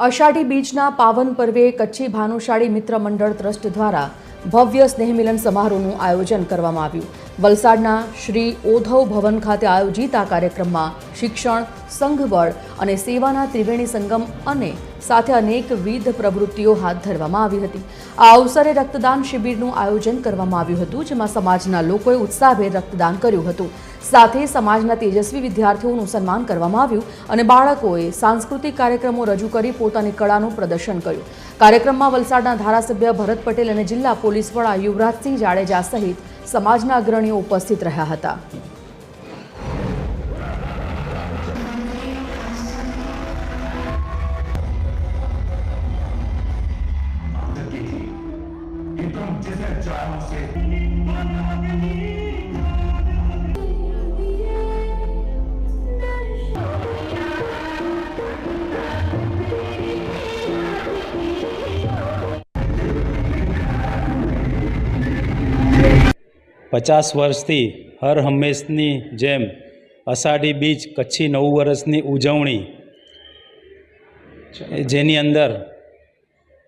અષાઢી બીજના પાવન પર્વે કચ્છી ભાનુશાળી મિત્ર મંડળ ટ્રસ્ટ દ્વારા ભવ્ય સ્નેહમિલન સમારોહનું આયોજન કરવામાં આવ્યું। વલસાડના શ્રી ઓધવ ભવન ખાતે આયોજિત આ કાર્યક્રમમાં શિક્ષણ, સંઘબળ અને સેવાના ત્રિવેણી સંગમ અને સાથે અનેકવિધ પ્રવૃત્તિઓ હાથ ધરવામાં આવી હતી। આ અવસરે રક્તદાન શિબિરનું આયોજન કરવામાં આવ્યું હતું, જેમાં સમાજના લોકોએ ઉત્સાહભેર રક્તદાન કર્યું હતું। સાથે સમાજના તેજસ્વી વિદ્યાર્થીઓનું સન્માન કરવામાં આવ્યું અને બાળકોએ સાંસ્કૃતિક કાર્યક્રમો રજૂ કરી પોતાની કળાનું પ્રદર્શન કર્યું। કાર્યક્રમમાં વલસાડના ધારાસભ્ય ભરત પટેલ અને જિલ્લા પોલીસ વડા યુવરાજસિંહ જાડેજા સહિત સમાજના અગ્રણીઓ ઉપસ્થિત રહ્યા હતા। पचास वर्षथी हर हमेशनी जेम अषाढ़ी बीज कच्छी नव वर्षनी उजवणी जेनी अंदर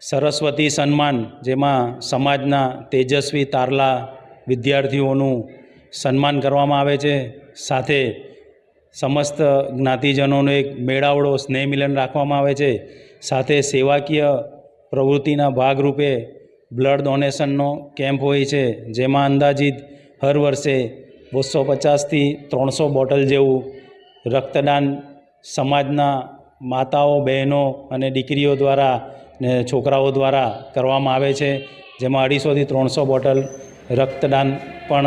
सरस्वती सन्मान जेमा समाजना तेजस्वी तारला विद्यार्थीओनुं सन्मान करवामां आवे छे। साथे समस्त ज्ञातिजनोनो एक मेळावड़ो स्नेहमिलन राखवामां आवे छे। साथे सेवाकीय प्रवृत्तिना भागरूपे ब्लड डोनेशननो केम्प होय छे, जेमां अंदाजित हर वर्षे 250 થી 300 बोटल जेवुं रक्तदान समाजना माताओ बहनों अने दीकरीओ द्वारा ने छोकराओ द्वारा करवामां आवे छे, जेमां 250 થી 300 बोटल रक्तदान पण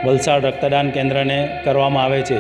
वलसाड रक्तदान केन्द्र ने करवामां आवे छे।